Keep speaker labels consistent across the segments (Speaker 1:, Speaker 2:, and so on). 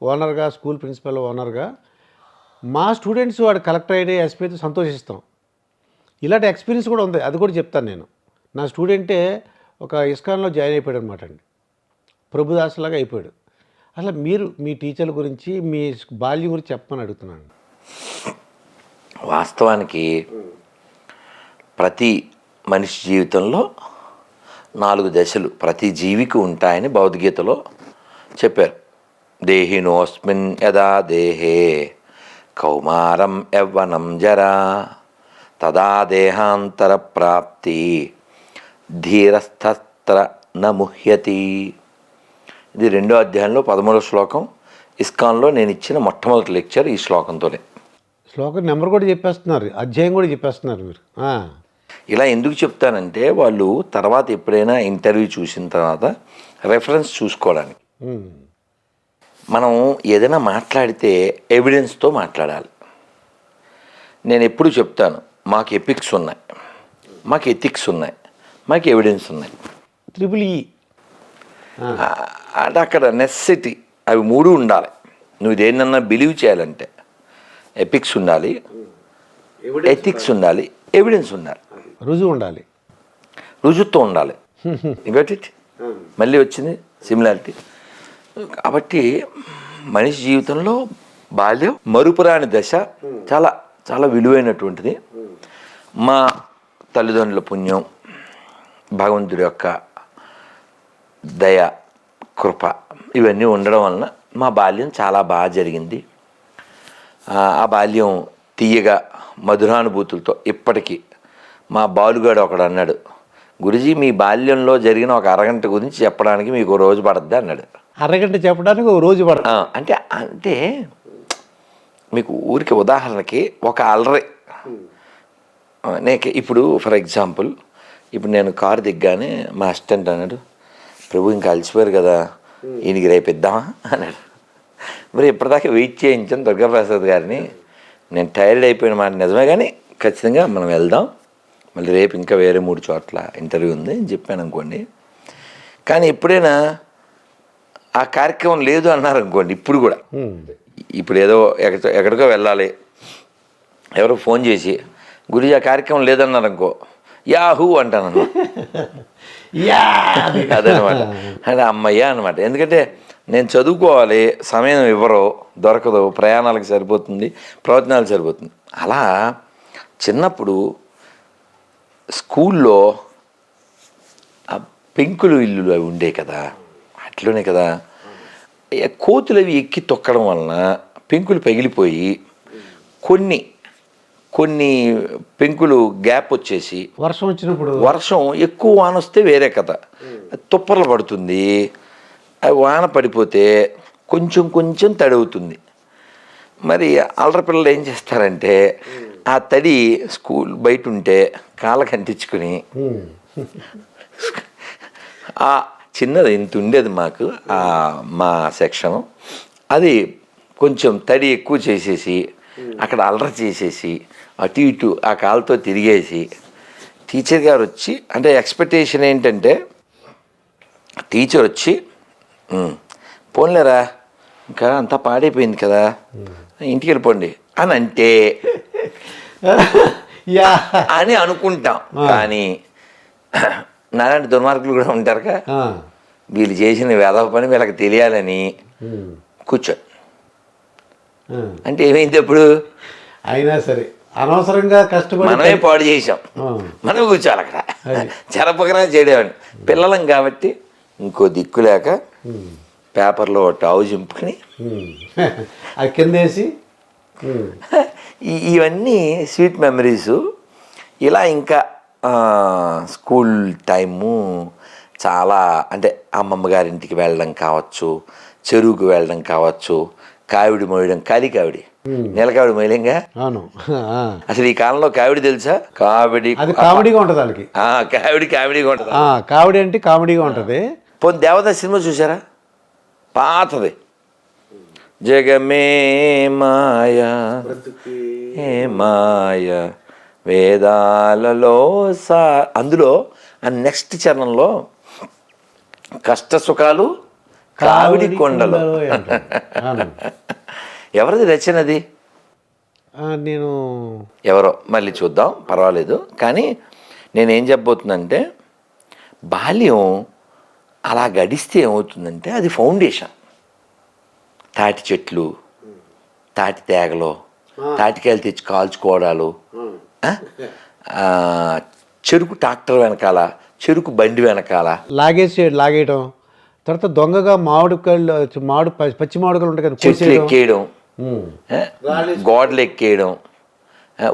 Speaker 1: ఓనర్గా, school principal ఓనర్గా మా students వాడు collector అయితే ఎస్పీ అయితే సంతోషిస్తాం. ఇలాంటి ఎక్స్పీరియన్స్ కూడా ఉంది, అది కూడా చెప్తాను నేను. నా స్టూడెంటే ఒక ఇస్కాన్లో జాయిన్ అయిపోయాడు అనమాట అండి, ప్రభుదాసులాగా అయిపోయాడు. అసలు మీరు మీ టీచర్ల గురించి మీ బాల్యం గురించి చెప్పమని అడుగుతున్నాను.
Speaker 2: వాస్తవానికి ప్రతి మనిషి జీవితంలో 4 దశలు ప్రతి జీవికి ఉంటాయని భగవద్గీతలో చెప్పారు. దేహినోస్మిన్ యదా దేహే కౌమారం యవ్వనం జరా తదా దేహాంతర ప్రాప్తి ధీరస్థత్ర న ముహ్యతి. ఇది 2వ అధ్యాయంలో 13వ శ్లోకం. ఇస్కాన్లో నేను ఇచ్చిన మొట్టమొదటి లెక్చర్ ఈ శ్లోకంతోనే.
Speaker 1: శ్లోకం నెంబర్ కూడా చెప్పేస్తున్నారు, అధ్యాయం కూడా చెప్పేస్తున్నారు మీరు.
Speaker 2: ఇలా ఎందుకు చెప్తానంటే వాళ్ళు తర్వాత ఎప్పుడైనా ఇంటర్వ్యూ చూసిన తర్వాత రెఫరెన్స్ చూసుకోవడానికి. మనం ఏదైనా మాట్లాడితే ఎవిడెన్స్తో మాట్లాడాలి. నేను ఎప్పుడు చెప్తాను, మాకు ఎపిక్స్ ఉన్నాయి, మాకు ఎథిక్స్ ఉన్నాయి, మాకు ఎవిడెన్స్ ఉన్నాయి.
Speaker 1: EEE
Speaker 2: అంటే అక్కడ నెసెసిటీ అవి 3 ఉండాలి. నువ్వు దేన్నన్నా బిలీవ్ చేయాలంటే ఎపిక్స్ ఉండాలి, ఎథిక్స్ ఉండాలి, ఎవిడెన్స్ ఉండాలి,
Speaker 1: రుజువు ఉండాలి,
Speaker 2: రుజువుతో ఉండాలి. ఇట్ మళ్ళీ వచ్చింది సిమిలారిటీ. కాబట్టి మనిషి జీవితంలో బాల్యం మరుపురాని దశ, చాలా చాలా విలువైనటువంటిది. మా తల్లిదండ్రుల పుణ్యం, భగవంతుడి యొక్క దయ, కృప ఇవన్నీ ఉండడం వలన మా బాల్యం చాలా బాగా జరిగింది. ఆ బాల్యం తీయగా మధురానుభూతులతో ఇప్పటికీ. మా బాలుగాడు ఒకడు అన్నాడు, గురుజీ మీ బాల్యంలో జరిగిన ఒక అరగంట గురించి చెప్పడానికి మీకు రోజు పడద్దా అన్నాడు.
Speaker 1: అరగంట చెప్పడానికి ఒక రోజు పడదు
Speaker 2: అంటే అంటే మీకు ఊరికి ఉదాహరణకి ఒక అలరి. ఇప్పుడు ఫర్ ఎగ్జాంపుల్, ఇప్పుడు నేను కారు దిగ్గానే మా అసిస్టెంట్ అన్నాడు, ప్రభు ఇంకా అలసిపోయారు కదా, ఈయనకి రేపు ఇద్దామా అన్నాడు. మరి ఇప్పటిదాకా వెయిట్ చేయించాను దుర్గాప్రసాద్ గారిని. నేను టైర్డ్ అయిపోయిన మాట నిజమే, కానీ ఖచ్చితంగా మనం వెళ్దాం, మళ్ళీ రేపు ఇంకా వేరే 3 చోట్ల ఇంటర్వ్యూ ఉంది అని చెప్పాను అనుకోండి. కానీ ఎప్పుడైనా ఆ కార్యక్రమం లేదు అన్నారు అనుకోండి, ఇప్పుడు కూడా, ఇప్పుడు ఏదో ఎక్కడికో వెళ్ళాలి, ఎవరో ఫోన్ చేసి గురుజీ ఆ కార్యక్రమం లేదన్నారు అనుకో, యాహూ అంటాను. అదనమాట, అంటే అమ్మయ్య అనమాట. ఎందుకంటే నేను చదువుకోవాలి, సమయం దొరకదు, ప్రయాణాలకు సరిపోతుంది, ప్రవచనాలకు సరిపోతుంది. అలా చిన్నప్పుడు స్కూల్లో ఆ పెంకులు ఇల్లులు అవి ఉండే కదా, అట్లనే కదా, కోతులు అవి ఎక్కి తొక్కడం వలన పెంకులు పగిలిపోయి కొన్ని పెంకులు గ్యాప్ వచ్చేసి
Speaker 1: వర్షం వచ్చినప్పుడు,
Speaker 2: వర్షం ఎక్కువ వాన వస్తే వేరే కథ, తుప్పర్లు పడుతుంది. అవి వాన పడిపోతే కొంచెం తడి అవుతుంది. మరి అల్లరి పిల్లలు ఏం చేస్తారంటే ఆ తడి స్కూల్ బయట ఉంటే కాళ్ళకి అంటించుకుని, ఆ చిన్నది ఇంత ఉండేది మాకు మా సెక్షను, అది కొంచెం తడి ఎక్కువ చేసేసి అక్కడ అల్లరి చేసేసి అటు ఇటు ఆ కాలుతో తిరిగేసి టీచర్ గారు వచ్చి, అంటే ఎక్స్పెక్టేషన్ ఏంటంటే టీచర్ వచ్చి పోన్లేరా ఇంకా అంతా పాడైపోయింది కదా ఇంటికి వెళ్ళిపోండి అని అంటే అని అనుకుంటాం. కానీ నాలాంటి దుర్మార్గులు కూడా ఉంటారుగా, వీళ్ళు చేసిన వేదవ పని వీళ్ళకి తెలియాలని కూర్చో అంటే ఏమైంది అప్పుడు?
Speaker 1: అయినా సరే అనవసరంగా కష్టపడి
Speaker 2: మనమే పాడు చేసాం, మనం కూర్చోాలి అక్కడ, చెరపకరా చేయడేవాడిని. పిల్లలం కాబట్టి ఇంకో దిక్కు లేక పేపర్లో టావు చింపుకొని
Speaker 1: అది కిందేసి,
Speaker 2: ఇవన్నీ స్వీట్ మెమరీసు. ఇలా ఇంకా స్కూల్ టైము చాలా, అంటే అమ్మమ్మ గారింటికి వెళ్ళడం కావచ్చు, చెరువుకు వెళ్ళడం కావచ్చు, కావిడి మోయడం, కావిడి నీలకావిడి మొయలేంగా.
Speaker 1: అవును,
Speaker 2: అసలు ఈ కాలంలో కావిడి తెలుసా?
Speaker 1: కామెడీగా ఉంటుంది వాళ్ళకి.
Speaker 2: కామెడీగా ఉంటుంది.
Speaker 1: కామెడీ అంటే కామెడీగా ఉంటుంది.
Speaker 2: పోనీ దేవదాస్ సినిమా చూసారా? పాతది, జగమే మాయా ఏ మాయ వేదాలలో అందులో ఆ నెక్స్ట్ చరణంలో కష్ట సుఖాలు కావిడి కొండలు.
Speaker 1: అంటారు. అవును.
Speaker 2: ఎవరిది రచన అది?
Speaker 1: నేను
Speaker 2: ఎవరో మళ్ళీ చూద్దాం, పర్వాలేదు. కానీ నేనేం చెప్పబోతుందంటే, బాల్యం అలా గడిస్తే ఏమవుతుందంటే అది ఫౌండేషన్. తాటి చెట్లు, తాటి తేగలు, తాటికాయలు తెచ్చి కాల్చుకోవడాలు, ఆ? ఆ, చెరుకు ట్రాక్టర్ వెనకాల, చెరుకు బండి వెనకాల
Speaker 1: లాగేయటం, తర్వాత దొంగగా పచ్చి మామిడికాయలు ఉంటాయి కదా,
Speaker 2: చెట్లు
Speaker 1: కోసేయడం.
Speaker 2: ఎక్కేయడం, గోడలు ఎక్కేయడం,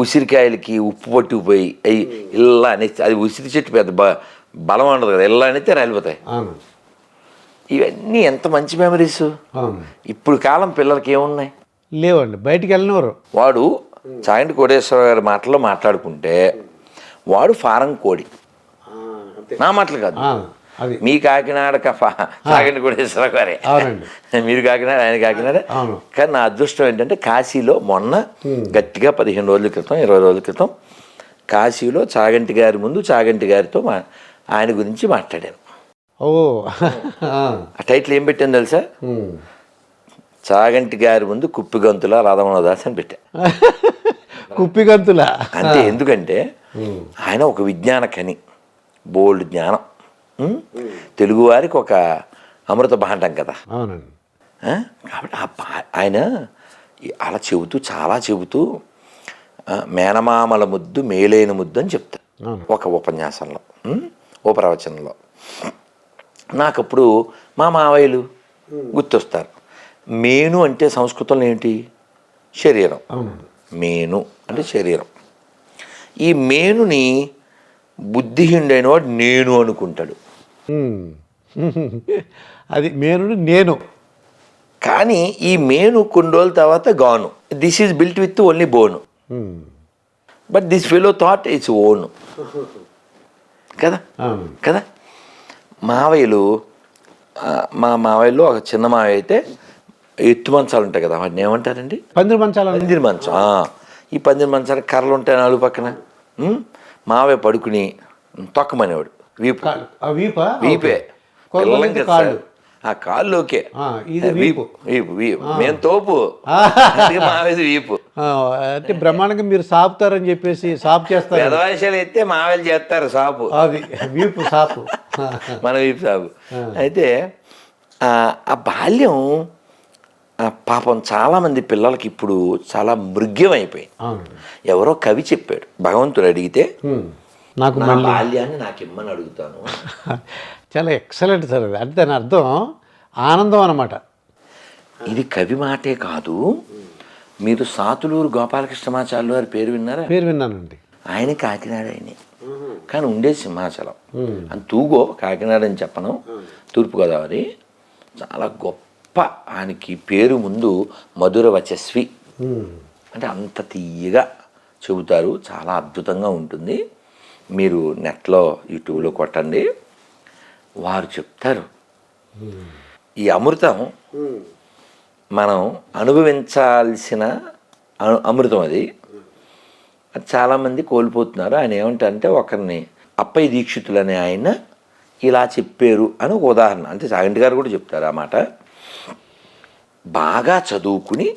Speaker 2: ఉసిరికాయలకి ఉప్పు పట్టుకుపోయి అవి ఇలా అనేసి, అది ఉసిరి చెట్టు పెద్ద బలం ఉండదు కదా, ఇలా అనేస్తే రాలిపోతాయి.
Speaker 1: అవును.
Speaker 2: ఇవన్నీ ఎంత మంచి మెమరీస్.
Speaker 1: అవును.
Speaker 2: ఇప్పుడు కాలం పిల్లలకి ఏమున్నాయి?
Speaker 1: లేవండి, బయటికి వెళ్ళినవారు.
Speaker 2: వాడు చాగంటి కోటేశ్వర గారి మాటల్లో మాట్లాడుకుంటే వాడు ఫారం కోడి, నా మాటలు కాదు.
Speaker 1: అది
Speaker 2: మీ కాకినాడ చాగంటి కోటేశ్వర గారే.
Speaker 1: అవునండి.
Speaker 2: మీరు కాకినాడ, ఆయన కాకినాడ.
Speaker 1: అవును.
Speaker 2: కానీ నా అదృష్టం ఏంటంటే కాశీలో మొన్న గట్టిగా 15 రోజుల క్రితం, 20 రోజుల క్రితం కాశీలో చాగంటి గారి ముందు చాగంటి గారితో ఆయన గురించి మాట్లాడాను.
Speaker 1: ఓ
Speaker 2: ఆ టైటిల్ ఏం పెట్టాను తెలుసా? చాగంటి గారి ముందు కుప్పిగంతుల రాధమోహనదాస్ అని పెట్టా.
Speaker 1: కుప్పిగంతుల
Speaker 2: అంతే. ఎందుకంటే ఆయన ఒక విజ్ఞాన కని, బోల్డ్ జ్ఞానం, తెలుగువారికి ఒక అమృత భాండం కదా.
Speaker 1: అవునండి.
Speaker 2: కాబట్టి ఆయన అలా చెబుతూ, చాలా చెబుతూ మేనమామల ముద్దు మేలైన ముద్దు అని చెప్తారు ఒక ఉపన్యాసంలో, ఓ ప్రవచనంలో. నాకప్పుడు మా మావయ్యలు గుర్తొస్తారు. మేను అంటే సంస్కృతంలో ఏంటి? శరీరం. మేను అంటే శరీరం. ఈ మేనుని బుద్ధిహీనుడైన వాడు నేను అనుకుంటాడు.
Speaker 1: అది మేను నేను.
Speaker 2: కానీ ఈ మేను కొన్ని రోజుల తర్వాత గాను. This is built with only bone, but this fellow thought it's own కదా. కదా. మావయ్యలు, మా మావయ్యలో ఒక చిన్న మావయ్య అయితే ఎత్తు మంచాలు ఉంటాయి కదా, వాటిని ఏమంటారండి?
Speaker 1: పందిరి మంచాలు.
Speaker 2: పందిరి మంచం. ఈ పందిరి మంచానికి కర్రలు ఉంటాయి నాలుగు పక్కన. మావయ్య పడుకుని తొక్కమనేవాడు. వీపే
Speaker 1: కాళ్ళు.
Speaker 2: ఆ కాళ్ళు ఓకే,
Speaker 1: వీపు.
Speaker 2: మేము తోపు, మావేది వీపు.
Speaker 1: అంటే బ్రహ్మాండంగా మీరు సాపుతారని చెప్పేసి సాపు చేస్తారు.
Speaker 2: పెదవాయిషాలు అయితే మావేలు చేస్తారు సాపు,
Speaker 1: అది వీపు సాపు,
Speaker 2: మన వీపు సాపు. అయితే ఆ బాల్యం పాపం చాలామంది పిల్లలకి ఇప్పుడు చాలా మృగ్యం అయిపోయింది. ఎవరో కవి చెప్పాడు, భగవంతుడు అడిగితే
Speaker 1: నాకు
Speaker 2: బాల్యాన్ని నాకు ఇమ్మని అడుగుతాను.
Speaker 1: చాలా ఎక్సలెంట్ సార్ అది. అంటే దాని అర్థం ఆనందం అన్నమాట.
Speaker 2: ఇది కవి మాటే కాదు. మీరు సాతులూరు గోపాలకృష్ణమాచార్యులు గారి పేరు విన్నారా?
Speaker 1: పేరు విన్నానండి.
Speaker 2: ఆయన కాకినాడ ఆయనే, కానీ ఉండేది సింహాచలం. అని తూగో కాకినాడ అని చెప్పను, తూర్పుగోదావరి. చాలా గొప్ప, ఆయనకి పేరు ముందు మధుర వచస్వి, అంటే అంత తీయగా చెబుతారు. చాలా అద్భుతంగా ఉంటుంది. మీరు నెట్లో యూట్యూబ్లో కొట్టండి, వారు చెప్తారు. ఈ అమృతం మనం అనుభవించాల్సిన అమృతం అది చాలామంది కోల్పోతున్నారు. ఆయన ఏమంటారంటే, ఒకరిని అప్పయ్య దీక్షితులు అనే ఆయన ఇలా చెప్పారు అని ఒక ఉదాహరణ. అంటే చాగంటి గారు కూడా చెప్తారు ఆ మాట. బాగా చదువుకుని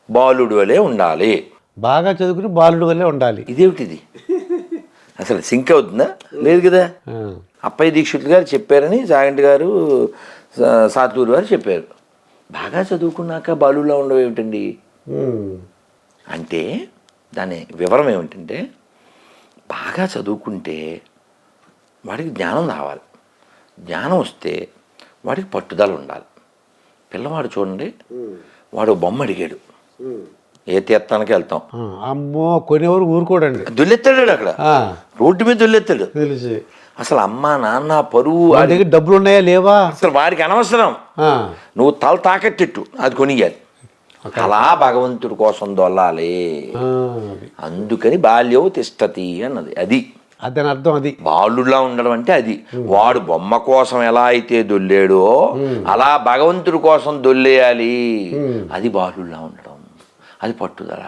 Speaker 2: బాలుడు వలె ఉండాలి.
Speaker 1: బాగా చదువుకుని బాలుడు వలె ఉండాలి.
Speaker 2: ఇదేమిటిది? అసలు సింక్ అవుతుందా? లేదు కదా. అప్పయ్య దీక్షితులు గారు చెప్పారని చాగంటి గారు, సాతులూరు గారు చెప్పారు. బాగా చదువుకున్నాక బాలులా ఉండవు ఏమిటండి అంటే, దాని వివరం ఏమిటంటే, బాగా చదువుకుంటే వాడికి జ్ఞానం రావాలి. జ్ఞానం వస్తే వాడికి పట్టుదల ఉండాలి. పిల్లవాడు చూడండి, వాడు బొమ్మ అడిగాడు, ఏ తీర్థానికి వెళ్తాం,
Speaker 1: అమ్మో కొనేవారు ఊరుకోడండి,
Speaker 2: దుల్లెత్తాడు. అక్కడ రోడ్డు మీద దుల్లెత్తాడు.
Speaker 1: తెలిసి
Speaker 2: అసలు అమ్మ నాన్న పరువు,
Speaker 1: దగ్గర డబ్బులు ఉన్నాయా లేవా
Speaker 2: అసలు వాడికి అనవసరం. నువ్వు తల తాకట్టిట్టు అది కొనియాలి. అలా భగవంతుడి కోసం దొల్లాలి. అందుకని బాల్యవు తిష్టతి అన్నది. అది
Speaker 1: దాని అర్థం. అది
Speaker 2: బాలుడిలా ఉండడం అంటే అది. వాడు బొమ్మ కోసం ఎలా అయితే దొల్లాడో అలా భగవంతుడి కోసం దొల్లేయాలి. అది బాలుడిలా ఉండడం, అది పట్టుదల.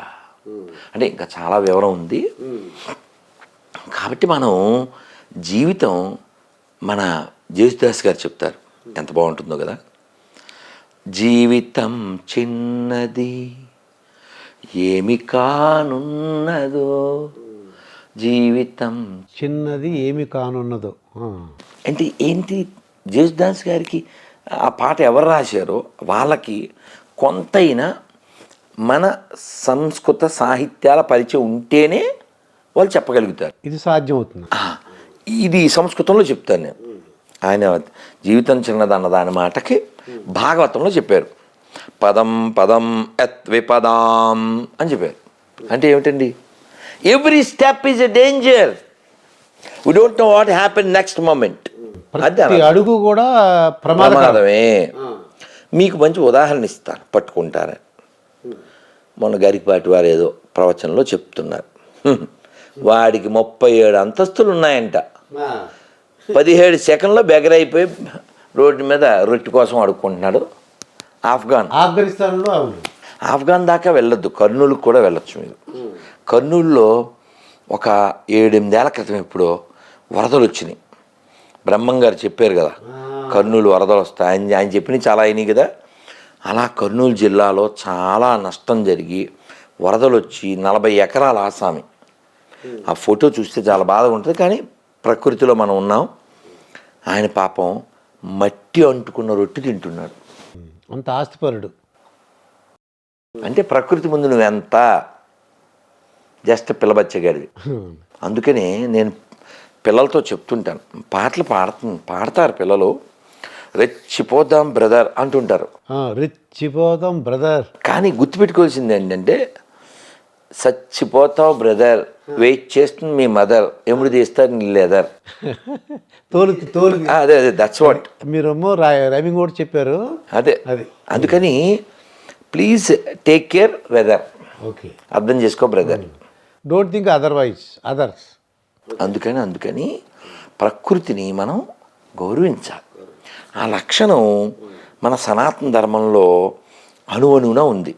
Speaker 2: అంటే ఇంకా చాలా వివరం ఉంది. కాబట్టి మనం జీవితం, మన జేసుదాస్ గారు చెప్తారు, ఎంత బాగుంటుందో కదా. జీవితం చిన్నది ఏమి కానున్నదో, జీవితం
Speaker 1: చిన్నది ఏమి కానున్నదో.
Speaker 2: అంటే ఏంటి, జేసుదాస్ గారికి ఆ పాట ఎవరు రాశారో వాళ్ళకి కొంతైనా మన సంస్కృత సాహిత్యాల పరిచయం ఉంటేనే వాళ్ళు చెప్పగలుగుతారు.
Speaker 1: ఇది సాధ్యం అవుతుంది.
Speaker 2: ఇది సంస్కృతంలో చెప్తాను నేను. ఆయన జీవితం చిన్నదన్న దాని మాటకి భాగవతంలో చెప్పారు. పదం పదం యత్ విపదాం అని చెప్పారు. అంటే ఏమిటండి, every step is a danger, we don't know what happen next moment.
Speaker 1: ప్రతి అడుగు కూడా
Speaker 2: ప్రమాదమే. మీకు మంచి ఉదాహరణ ఇస్తాను, పట్టుకుంటారని. మొన్న గరికపాటి వారు ఏదో ప్రవచనంలో చెప్తున్నారు, వాడికి 37 అంతస్తులు ఉన్నాయంట, 17 సెకండ్లో బెగరైపోయి రోడ్డు మీద రొట్టె కోసం అడుక్కుంటున్నాడు.
Speaker 1: ఆఫ్ఘనిస్తాన్లో.
Speaker 2: ఆఫ్ఘాన్ దాకా వెళ్ళొద్దు, కర్నూలుకు కూడా వెళ్ళొచ్చు మీరు. కర్నూలులో ఒక 7-8 ఏళ్ల క్రితం ఎప్పుడో వరదలు వచ్చినాయి. బ్రహ్మం గారు చెప్పారు కదా, కర్నూలు వరదలు వస్తాయి. ఆయన చెప్పినవి చాలా అయినాయి కదా. అలా కర్నూలు జిల్లాలో చాలా నష్టం జరిగి వరదలు వచ్చి 40 ఎకరాల ఆసామి. ఆ ఫోటో చూస్తే చాలా బాధగా ఉంటుంది, కానీ ప్రకృతిలో మనం ఉన్నాం. ఆయన పాపం మట్టి అంటుకున్న రొట్టె తింటున్నాడు.
Speaker 1: అంత ఆస్తిపరుడు.
Speaker 2: అంటే ప్రకృతి ముందు నువ్వెంత, జస్ట్ పిల్లబచ్చగాడిది. అందుకనే నేను పిల్లలతో చెప్తుంటాను, పాటలు పాడతారు పిల్లలు, రెచ్చిపోదాం బ్రదర్ అంటుంటారు.
Speaker 1: రెచ్చిపోదాం బ్రదర్.
Speaker 2: కానీ గుర్తుపెట్టుకోవాల్సింది ఏంటంటే, చచ్చిపోతావు బ్రదర్, వెయిట్ చేస్తుంది మీ మదర్, ఎముడు తీస్తారు నీ లెదర్.
Speaker 1: తోలు.
Speaker 2: అదే దట్స్ వాట్
Speaker 1: మీరేమో రైమింగ్ కూడా చెప్పారు.
Speaker 2: అదే అందుకని please take care weather.
Speaker 1: Okay,
Speaker 2: అర్థం చేసుకో బ్రదర్.
Speaker 1: Don't think others.
Speaker 2: అందుకని ప్రకృతిని మనం గౌరవించాలి. ఆ లక్షణం మన సనాతన ధర్మంలో అణువణువున ఉంది.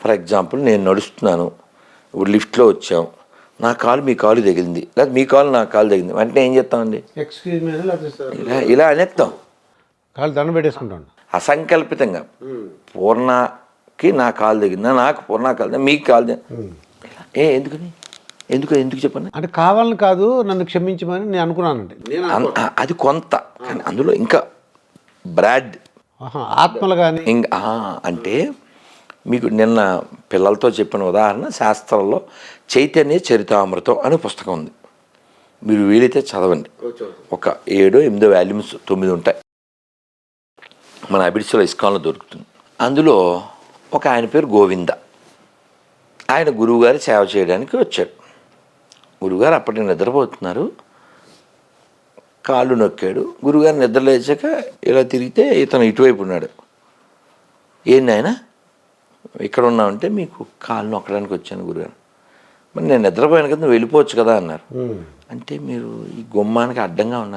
Speaker 2: ఫర్ ఎగ్జాంపుల్, నేను నడుస్తున్నాను, ఇప్పుడు లిఫ్ట్లో వచ్చాం, నా కాలు మీ కాలు తగిలింది, లేదా మీ కాలు నా కాలు తగిలింది, వెంటనే ఏం చేస్తామండి,
Speaker 1: ఎక్స్క్యూజ్ మీ
Speaker 2: ఇలా అనేస్తాం,
Speaker 1: కాలు దండం పెట్టేసుకుంటాం
Speaker 2: అసంకల్పితంగా. పూర్ణకి నా కాలు తగిలిందా, నాకు పూర్ణ కాలు, మీకు కాలు ఎందుకని ఎందుకు చెప్పండి.
Speaker 1: అంటే కావాలని కాదు, నన్ను క్షమించమని నేను అనుకున్నానండి.
Speaker 2: అది కొంత, కానీ అందులో ఇంకా బ్రాడ్
Speaker 1: ఆత్మలు కానీ
Speaker 2: ఇంకా అంటే మీకు నిన్న పిల్లలతో చెప్పిన ఉదాహరణ, శాస్త్రంలో చైతన్య చరితామృతం అనే పుస్తకం ఉంది. మీరు వీలైతే చదవండి. ఒక 7-8 వాల్యూమ్స్ 9 ఉంటాయి. మన అబిడ్స్లో ఇస్కాన్లో దొరుకుతుంది. అందులో ఒక ఆయన పేరు గోవింద. ఆయన గురువుగారి సేవ చేయడానికి వచ్చాడు. గురువుగారు అప్పటికి నిద్రపోతున్నారు, కాళ్ళు నొక్కాడు. గురువుగారు నిద్ర లేచాక ఇలా తిరిగితే ఇతను ఇటువైపు ఉన్నాడు. ఏంటి ఆయన ఇక్కడ ఉన్నామంటే, మీకు కాళ్ళు నొక్కడానికి వచ్చాను గురుగారు. మరి నేను నిద్రపోయాను కదా, నువ్వు వెళ్ళిపోవచ్చు కదా అన్నారు. అంటే మీరు ఈ గుమ్మానికి అడ్డంగా ఉన్నారు